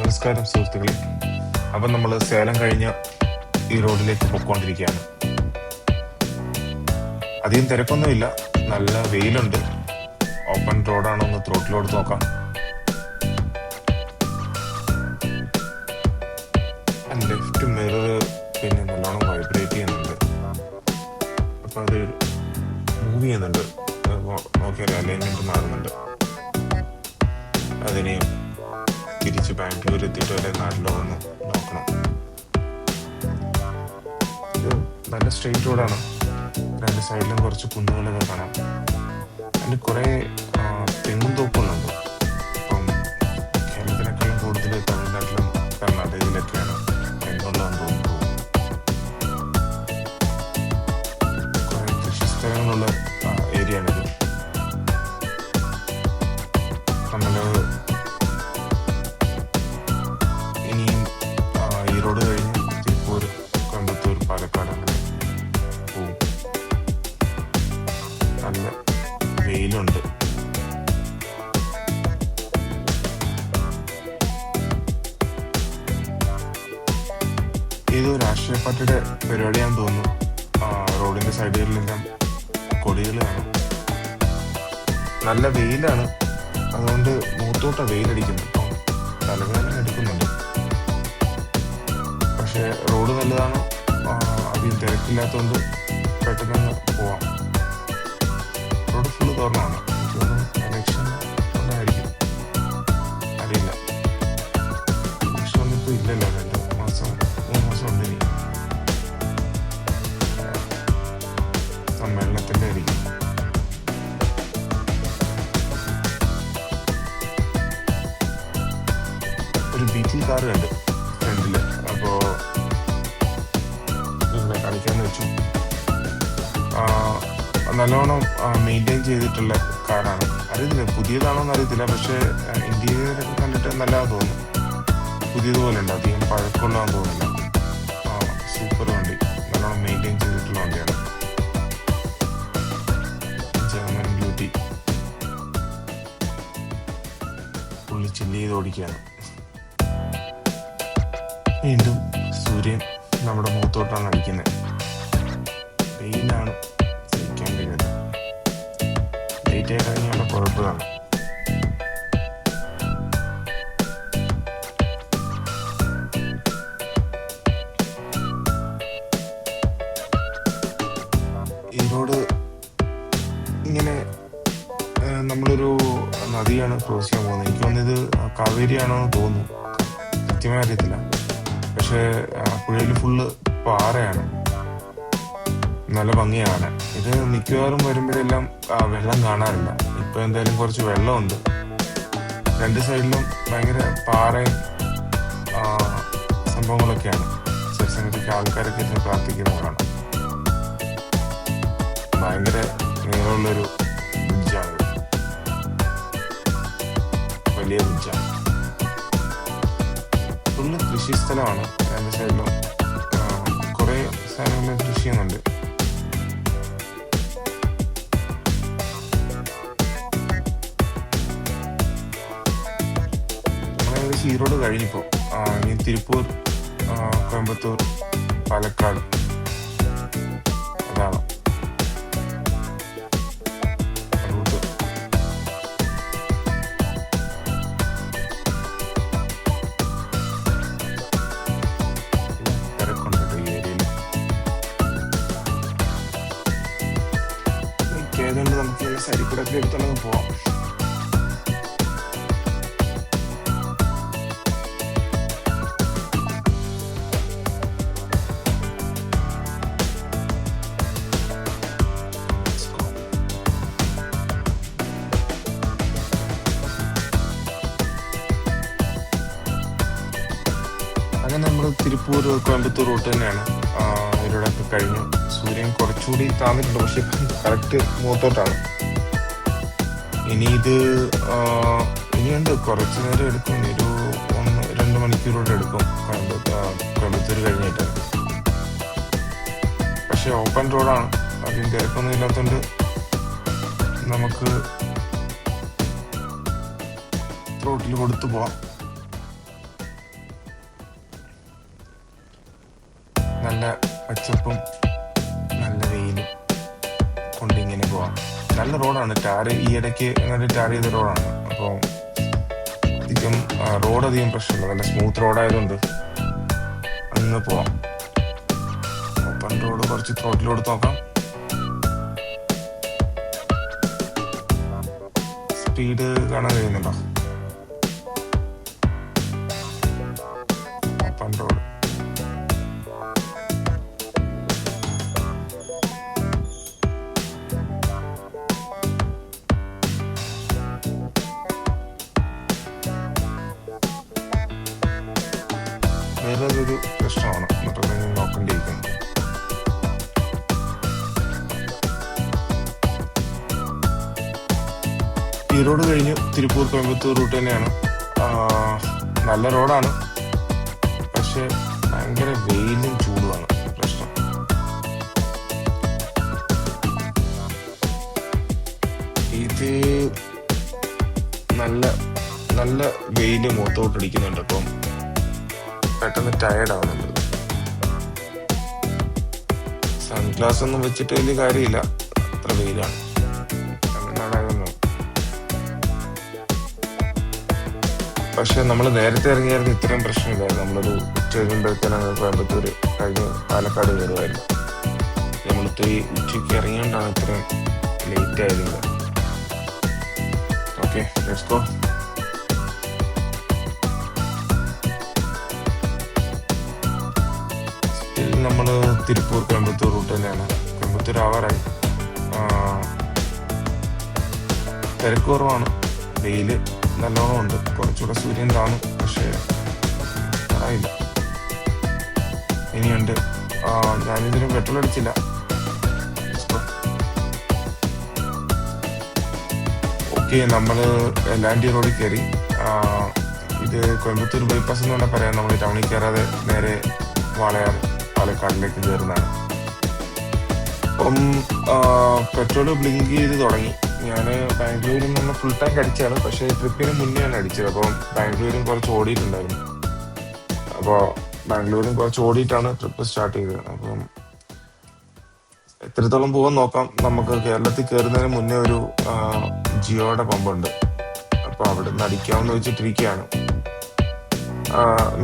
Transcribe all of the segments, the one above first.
നമസ്കാരം സുഹൃത്തുക്കളെ. അപ്പം നമ്മൾ സേലം കഴിഞ്ഞ് ഈ റോഡിലേക്ക് പൊയ്ക്കൊണ്ടിരിക്കുകയാണ്. അധികം തിരക്കൊന്നുമില്ല, നല്ല വെയിലുണ്ട്. ഓപ്പൺ റോഡാണോ ഒന്ന് ത്രോട്ടിലോട് നോക്കാം. ലെഫ്റ്റ് മിറർ പിന്നെ നല്ലോണം വൈബ്രേറ്റ് ചെയ്യുന്നുണ്ട്. അപ്പം അത് മൂവ് ചെയ്യുന്നുണ്ട്. നോക്കിയാൽ അലൈൻമെന്റ് മാറുന്നുണ്ട്. അതിനെയും തിരിച്ച് ബാംഗ്ലൂർ എത്തിയിട്ട് വരെ നാട്ടിലോ ഒന്ന് നോക്കണം. ഇത് നല്ല സ്ട്രെയിറ്റ് റോഡാണ്. രണ്ട് സൈഡിലും കുറച്ച് കുന്നുകളൊക്കെ കാണാം. അതിന് കുറേ തെങ്ങും തോപ്പുകളുണ്ട്. അപ്പം കേരളത്തിനേക്കാളും കൂടുതൽ തമിഴ്നാട്ടിലും കർണാടകയിലൊക്കെയാണ് തെങ്ങുള്ളതെന്ന് തോന്നുന്നു. കുറേ കൃഷി സ്ഥലങ്ങളുള്ള ഏരിയയാണിത്. നമ്മൾ ഇനിയും ഈ റോഡ് കഴിഞ്ഞ് തിരുപ്പൂർ, കോയമ്പത്തൂർ, പാലക്കാട് അങ്ങനെ പോവും. നല്ല വെയിലുണ്ട്. ഏതോ രാഷ്ട്രീയ പാർട്ടിയുടെ പരിപാടിയാണെന്ന് തോന്നുന്നു. റോഡിന്റെ സൈഡുകളിലെല്ലാം കൊടികൾ കാണും. നല്ല വെയിലാണ്, അതുകൊണ്ട് മൂത്തോട്ട വെയിലടിക്കുന്നു. ഇപ്പം തലവേദന എടുക്കുന്നുണ്ട്. പക്ഷെ റോഡ് നല്ലതാണ്, അധികം തിരക്കില്ലാത്തതുകൊണ്ട് പെട്ടെന്ന് പോവാം. റോഡ് ഫുള്ള് തുറന്നാണ്. എനിക്ക് തോന്നുന്നു ഇലക്ഷൻ ഉണ്ടായിരിക്കും, അറിയില്ല. ഇലക്ഷൻ ഒന്നും ഇപ്പോൾ ഇല്ലല്ലോ, 2 മാസം 3 മാസം ഉണ്ട്. ഇനി സമ്മേളനത്തിൻ്റെ ആയിരിക്കും. ഒരു ബീറ്റിൽ കാർ കണ്ട് ഫ്രണ്ടില്. അപ്പോൾ നിങ്ങളെ കാണിക്കാന്ന് വെച്ചു. നല്ലോണം മെയിൻറ്റെയിൻ ചെയ്തിട്ടുള്ള കാറാണ്. അറിയത്തില്ല പുതിയതാണോ എന്ന് അറിയത്തില്ല, പക്ഷേ ഇന്ത്യയിലൊക്കെ കണ്ടിട്ട് നല്ലതാന്ന് തോന്നുന്നു. പുതിയതുപോലെ ഉണ്ട്, അധികം പഴക്കമുള്ളതാന്ന് തോന്നുന്നില്ല. സൂപ്പർ വണ്ടി, നല്ലോണം മെയിൻറ്റെയിൻ ചെയ്തിട്ടുള്ള വണ്ടിയാണ്. German beauty. പുള്ളി ചില്ല് ചെയ്ത് ഓടിക്കുകയാണ്. വീണ്ടും സൂര്യൻ നമ്മുടെ മുഖത്തോട്ടാണ് അടിക്കുന്നത്. വെയിലാണ് സഹിക്കാൻ കഴിയുന്നത്. ലേറ്റ് ആയി കഴിഞ്ഞാൽ കുഴപ്പമാണ്. ഈ റോഡ് ഇങ്ങനെ നമ്മളൊരു നദിയാണ് ക്രോസ് ചെയ്യാൻ പോകുന്നത്. എനിക്ക് തോന്നുന്നത് കാവേരിയാണോ എന്ന് തോന്നുന്നു, കൃത്യമായി അറിയത്തില്ല. പക്ഷേ പുഴയിൽ ഫുള്ള് പാറയാണ്, നല്ല ഭംഗിയാണ്. ഇത് മിക്കവാറും വരുമ്പോഴെല്ലാം വെള്ളം കാണാറില്ല. ഇപ്പൊ എന്തായാലും കുറച്ച് വെള്ളമുണ്ട്. 2 സൈഡിലും ഭയങ്കര പാറയും സംഭവങ്ങളൊക്കെയാണ്. ചില സമയത്തൊക്കെ ആൾക്കാരൊക്കെ ഇരുന്ന് പ്രാർത്ഥിക്കുന്നത് കാണാം. ഭയങ്കര നീളമുള്ളൊരു ബ്രിഡ്ജാണ്, വലിയ ബ്രിഡ്ജാണ്. ഫുള്ള് കൃഷി സ്ഥലമാണ്. 2 സൈഡിലും കുറേ സ്ഥലങ്ങളിൽ കൃഷി ചെയ്യുന്നുണ്ട്. നമ്മളേകദേശം ഈ റോഡ് കഴിഞ്ഞിപ്പോൾ ഇനി തിരുപ്പൂർ, കോയമ്പത്തൂർ, പാലക്കാട് അതാണ് റൂട്ട്. തിരക്കുണ്ട് ഈ ഏരിയയിൽ. ഏതുകൊണ്ട് നമുക്ക് സൈഡിൽ കൂടെ ഒക്കെ എടുത്തോളന്ന് പോവാം. അങ്ങനെ നമ്മൾ തിരുപ്പൂർ, കോയമ്പത്തൂർ റൂട്ട് തന്നെയാണ്. ഇവരോടൊക്കെ കഴിഞ്ഞു. സൂര്യൻ കുറച്ചുകൂടി താന്നിട്ടുണ്ട്, പക്ഷെ കറക്റ്റ് മുഖത്തോട്ടാണ്. ഇനി ഇനിയുണ്ട്, കുറച്ച് നേരം എടുക്കും. ഒരു 1-2 മണിക്കൂറോടെ എടുക്കും കോയമ്പത്തൂർ കഴിഞ്ഞിട്ട്. പക്ഷെ ഓപ്പൺ റോഡാണ്, അധികം തിരക്കൊന്നും ഇല്ലാത്തതുകൊണ്ട് നമുക്ക് റോട്ടിൽ കൊടുത്തു പോവാം. നല്ല പച്ചപ്പും നല്ല വെയിലും കൊണ്ടിങ്ങനെ പോവാം. നല്ല റോഡാണ്. ഈ ഇടയ്ക്ക് അങ്ങനെ ടാർ ചെയ്ത റോഡാണ്. അപ്പോൾ അധികം റോഡ് അധികം പ്രശ്നമില്ല. നല്ല സ്മൂത്ത് റോഡായതുകൊണ്ട് അങ്ങ് പോവാം. ഓപ്പൺ റോഡ് കുറച്ച് ത്രോട്ടിൽ കൊടുത്ത് നോക്കാം. സ്പീഡ് കാണാൻ കഴിയുന്നുണ്ടോ? ഓപ്പൺ റോഡ് വേറൊരു പ്രശ്നമാണ് മറ്റൊന്നും നോക്കേണ്ടിയിരിക്കുന്നത്. ഈ റോഡ് കഴിഞ്ഞ് തിരുപ്പൂർ കോയമ്പത്തൂർ റൂട്ട് തന്നെയാണ്. നല്ല റോഡാണ്, പക്ഷെ ഭയങ്കര വെയിലും ചൂടുമാണ് പ്രശ്നം. ഇത് നല്ല നല്ല വെയില് മുഖത്തോട്ടടിക്കുന്നുണ്ട്. അപ്പം പെട്ടെന്ന് ടയേർഡ് ആവുന്നുണ്ട്. സൺഗ്ലാസ് ഒന്നും വെച്ചിട്ട് വലിയ കാര്യമില്ല, അത്ര വെയിലാണ്. തമിഴ്നാടായിരുന്നു. പക്ഷെ നമ്മൾ നേരത്തെ ഇറങ്ങിയായിരുന്നു ഇത്രയും പ്രശ്നമില്ലായിരുന്നു. നമ്മളൊരു ഉച്ച കഴിയുമ്പോഴത്തേനാണ് കോയമ്പത്തൂർ കഴിഞ്ഞ് പാലക്കാട് കയറുമായിരുന്നു. നമ്മളിത്തിരി ഉച്ചയ്ക്ക് ഇറങ്ങിയോണ്ടാണ് ഇത്രയും ലേറ്റ് ആയതില്ല. Okay, let's go. നമ്മൾ തിരുപ്പൂർ കോയമ്പത്തൂർ റൂട്ട് തന്നെയാണ്. കോയമ്പത്തൂർ ആവാറായി. തിരക്ക് കുറവാണ്, വെയില് നല്ലോണം ഉണ്ട്. കുറച്ചുകൂടെ സൂര്യൻ കാണും, പക്ഷേ അറിയില്ല. ഇനിയുണ്ട്. ഞാനിതിന് പെട്രോൾ അടിച്ചില്ല. ഓക്കെ, നമ്മൾ ലാൻഡി റോഡിൽ കയറി. ഇത് കോയമ്പത്തൂർ ബൈപ്പാസ് എന്ന് വേണമെങ്കിൽ പറയാം. നമ്മൾ ടൗണിൽ കയറാതെ നേരെ വാളയാർ പാലക്കാടിലേക്ക് കയറുന്നതാണ്. അപ്പം പെട്രോൾ ബ്ലിങ്ക് ചെയ്ത് തുടങ്ങി. ഞാൻ ബാംഗ്ലൂരിൽ നിന്ന് ഫുൾ ടാങ്ക് അടിച്ചാണ്, പക്ഷേ ട്രിപ്പിന് മുന്നെയാണ് അടിച്ചത്. അപ്പം ബാംഗ്ലൂരും കുറച്ച് ഓടിയിട്ടുണ്ടായിരുന്നു. അപ്പോൾ ബാംഗ്ലൂരും കുറച്ച് ഓടിയിട്ടാണ് ട്രിപ്പ് സ്റ്റാർട്ട് ചെയ്തത്. അപ്പം എത്രത്തോളം പോകാൻ നോക്കാം. നമുക്ക് കേരളത്തിൽ കയറുന്നതിന് മുന്നേ ഒരു ജിയോയുടെ പമ്പുണ്ട്. അപ്പോൾ അവിടെ നിന്ന് അടിക്കാമെന്ന് വെച്ചിട്ടിരിക്കുകയാണ്.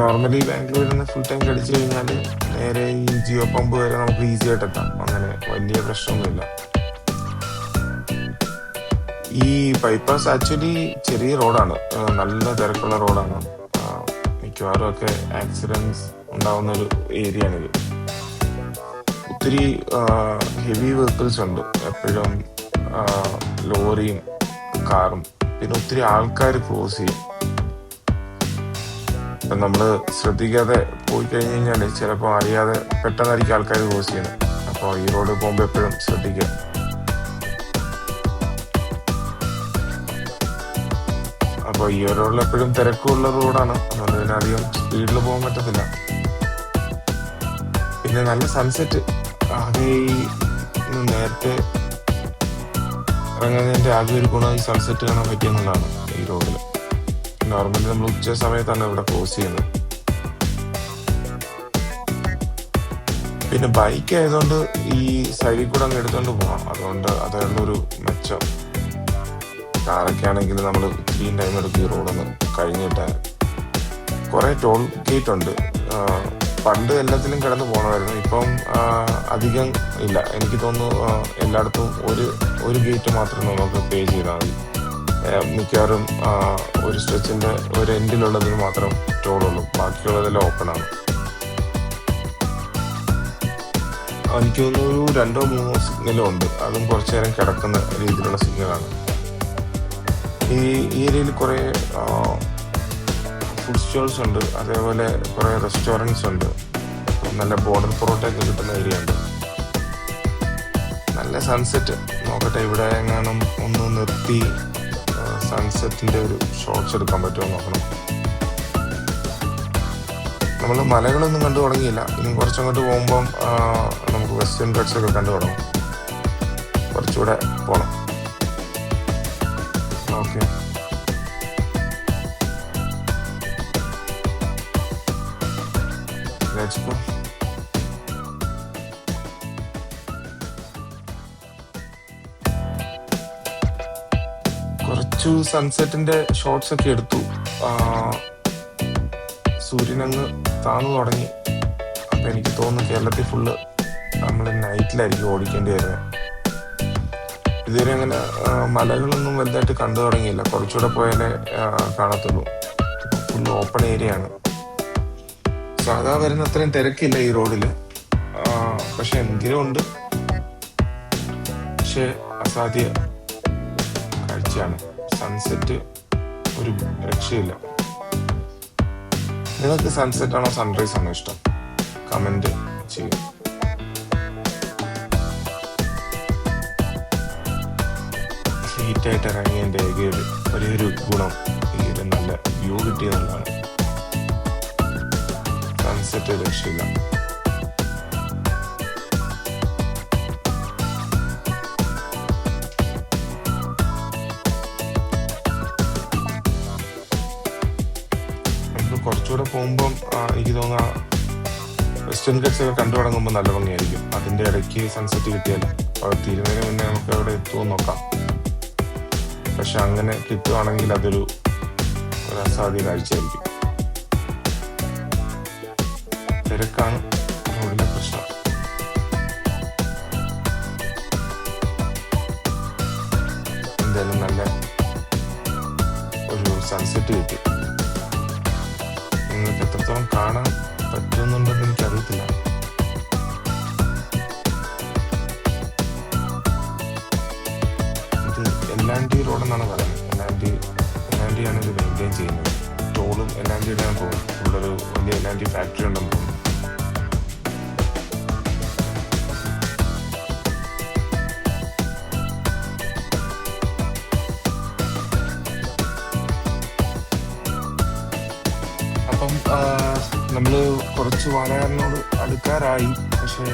നോർമലി ബാംഗ്ലൂരിൽ നിന്ന് ഫുൾ ടാങ്ക് അടിച്ചു കഴിഞ്ഞാൽ നേരെ ഈ ജിയോ പമ്പ് വരെ നമുക്ക് ഈസി ആയിട്ട് എത്താം. അങ്ങനെ വലിയ പ്രശ്നമൊന്നുമില്ല. ഈ ബൈപ്പാസ് ആക്ച്വലി ചെറിയ റോഡാണ്, നല്ല തിരക്കുള്ള റോഡാണ്. മിക്കവാറും ഒക്കെ ആക്സിഡൻസ് ഉണ്ടാവുന്ന ഒരു ഏരിയ ആണിത്. ഒത്തിരി ഹെവി വെഹിക്കിൾസ് ഉണ്ട് എപ്പോഴും, ലോറിയും കാറും. പിന്നെ ഒത്തിരി ആൾക്കാർ ക്രോസ് ചെയ്യും. അപ്പം നമ്മൾ ശ്രദ്ധിക്കാതെ പോയി കഴിഞ്ഞ് കഴിഞ്ഞാൽ ചിലപ്പോൾ അറിയാതെ പെട്ടെന്നായിരിക്കും ആൾക്കാർ ക്രോസ് ചെയ്യുന്നത്. അപ്പോൾ ഈ റോഡ് പോകുമ്പോൾ എപ്പോഴും ശ്രദ്ധിക്കുക. അപ്പോൾ ഈ റോഡിൽ എപ്പോഴും തിരക്കുള്ള റോഡാണ്, അതുകൊണ്ട് തന്നെ അധികം സ്പീഡിൽ പോകാൻ പറ്റത്തില്ല. പിന്നെ നല്ല സൺസെറ്റ്. ആകെ ഈ നേരത്തെ ഇറങ്ങുന്നതിൻ്റെ ആകെ ഒരു ഗുണം ഈ സൺസെറ്റ് കാണാൻ പറ്റിയെന്നുള്ളതാണ് ഈ റോഡിൽ. നോർമലി നമ്മൾ ഉച്ച സമയത്താണ് ഇവിടെ ക്രോസ് ചെയ്യുന്നത്. പിന്നെ ബൈക്ക് ആയതുകൊണ്ട് ഈ സൈഡിൽ കൂടെ അങ്ങ് എടുത്തുകൊണ്ട് പോകാം. അതുകൊണ്ട് അതുള്ളൊരു മെച്ചം. കാറൊക്കെ ആണെങ്കിൽ നമ്മൾ ഇത്രയും ടൈം എടുക്കും ഈ റോഡൊന്ന് കഴിഞ്ഞ് കിട്ടാൻ. കുറേ ടോൾ ഗേറ്റ് ഉണ്ട്. പണ്ട് എല്ലാത്തിലും കിടന്ന് പോകണമായിരുന്നു, ഇപ്പം അധികം ഇല്ല. എനിക്ക് തോന്നുന്നു എല്ലായിടത്തും ഒരു ഗേറ്റ് മാത്രം നമുക്ക് പേ ചെയ്താൽ മതി. മിക്കവാറും ഒരു സ്ട്രെച്ചിൻ്റെ ഒരു എൻഡിലുള്ളതിന് മാത്രം ടോളുള്ളൂ, ബാക്കിയുള്ളതെല്ലാം ഓപ്പണാണ്. എനിക്ക് തോന്നുന്നു ഒരു 2-3 സിഗ്നലും ഉണ്ട്. അതും കുറച്ചു നേരം കിടക്കുന്ന രീതിയിലുള്ള സിഗ്നലാണ്. ഈ ഏരിയയിൽ കുറേ ഫുഡ് സ്റ്റോൾസ് ഉണ്ട്, അതേപോലെ കുറേ റെസ്റ്റോറൻറ്റ്സ് ഉണ്ട്. നല്ല ബോർഡർ പൊറോട്ടയൊക്കെ കിട്ടുന്ന ഏരിയ ഉണ്ട്. നല്ല സൺസെറ്റ്. നോക്കട്ടെ, ഇവിടെ എങ്ങാനും ഒന്ന് നിർത്തി സൺസെറ്റിൻ്റെ ഒരു ഷോട്ട്സ് എടുക്കാൻ പറ്റുമോ നോക്കണം. നമ്മൾ മലകളൊന്നും കണ്ടു തുടങ്ങിയില്ല. ഇനി കുറച്ചങ്ങോട്ട് പോകുമ്പം നമുക്ക് വെസ്റ്റേൺ ഗട്ട്സ് ഒക്കെ കണ്ടു തുടങ്ങും. കുറച്ചുകൂടെ പോകണം. Okay, let's go. കുറച്ചു സൺസെറ്റിന്റെ ഷോട്ട്സ് ഒക്കെ എടുത്തു. സൂര്യനങ്ങ് താന്നു തുടങ്ങി. അപ്പൊ എനിക്ക് തോന്നുന്നു കേരളത്തിൽ ഫുള്ള് നമ്മൾ നൈറ്റിലായിരിക്കും ഓടിക്കേണ്ടി വരുന്നത്. ഇതുവരെ അങ്ങനെ മലകളൊന്നും വലുതായിട്ട് കണ്ടു തുടങ്ങിയില്ല. കുറച്ചുകൂടെ പോയാലേ കാണത്തുള്ളൂ. ഫുള്ള് ഓപ്പൺ ഏരിയ ആണ്. സാധാ വരുന്ന അത്രയും തിരക്കില്ല ഈ റോഡില്. പക്ഷെ എങ്കിലും ഉണ്ട്. പക്ഷെ അസാധ്യ കാഴ്ചയാണ്. സൺസെറ്റ് ഒരു രക്ഷയില്ല. നിങ്ങൾക്ക് സൺസെറ്റ് ആണോ സൺറൈസ് ആണോ ഇഷ്ടം? കമന്റ് ചെയ്യും. ഹീറ്റായിട്ട് ഇറങ്ങിയതിൻ്റെ ഒരു ഗുണം ഈ ഒരു നല്ല വ്യൂ കിട്ടിയതെന്നുള്ളതാണ്. സൺസെറ്റ് രക്ഷയില്ല. കുറച്ചുകൂടെ പോകുമ്പം എനിക്ക് തോന്നുന്ന വെസ്റ്റേൺ ഗട്ട്സ് ഒക്കെ കണ്ടു തുടങ്ങുമ്പോൾ നല്ല ഭംഗിയായിരിക്കും. അതിന്റെ ഇടയ്ക്ക് സൺസെറ്റ് കിട്ടിയാൽ തീരുന്നതിന് മുന്നേ നമുക്ക് അവിടെ എത്തുമെന്ന് നോക്കാം. പക്ഷെ അങ്ങനെ കിട്ടുവാണെങ്കിൽ അതൊരു അസാധ്യ കാഴ്ചയായിരിക്കും. തിരക്കാണ് റോഡിലെ പ്രശ്നം. എന്തായാലും നല്ല ഒരു സൺസെറ്റ് കിട്ടി. നിങ്ങൾക്ക് എത്രത്തോളം കാണാൻ പറ്റുന്നുണ്ടെന്ന് എനിക്കറിയത്തില്ല. ഇത് എല്ലാൻഡി റോഡെന്നാണ് പറയുന്നത്. എല്ലാൻഡിയാണ് ഇത് മെയിൻറ്റെയിൻ ചെയ്യുന്നത്. ടോളും എല്ലാൻഡിയുടെയാണ് തോന്നുന്നു. ഉള്ളൊരു വലിയ എല്ലാൻഡി ഫാക്ടറി ഉണ്ടെന്ന് തോന്നുന്നു. അപ്പം നമ്മള് കുറച്ച് വാടകനോട് അടുക്കാറായി. പക്ഷെ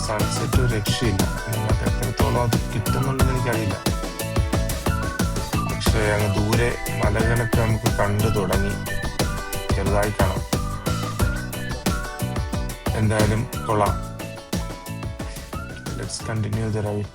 സൺസെറ്റ് രക്ഷയില്ല. നിങ്ങൾക്ക് എത്രത്തോളം അത് കിട്ടുന്നുണ്ടെന്ന് എനിക്കറിയില്ല. പക്ഷെ അങ്ങ് ദൂരെ മലകളൊക്കെ നമുക്ക് കണ്ടു തുടങ്ങി. ചെറുതായി കാണാം. എന്തായാലും കൊള്ളാം. Let's continue the ride.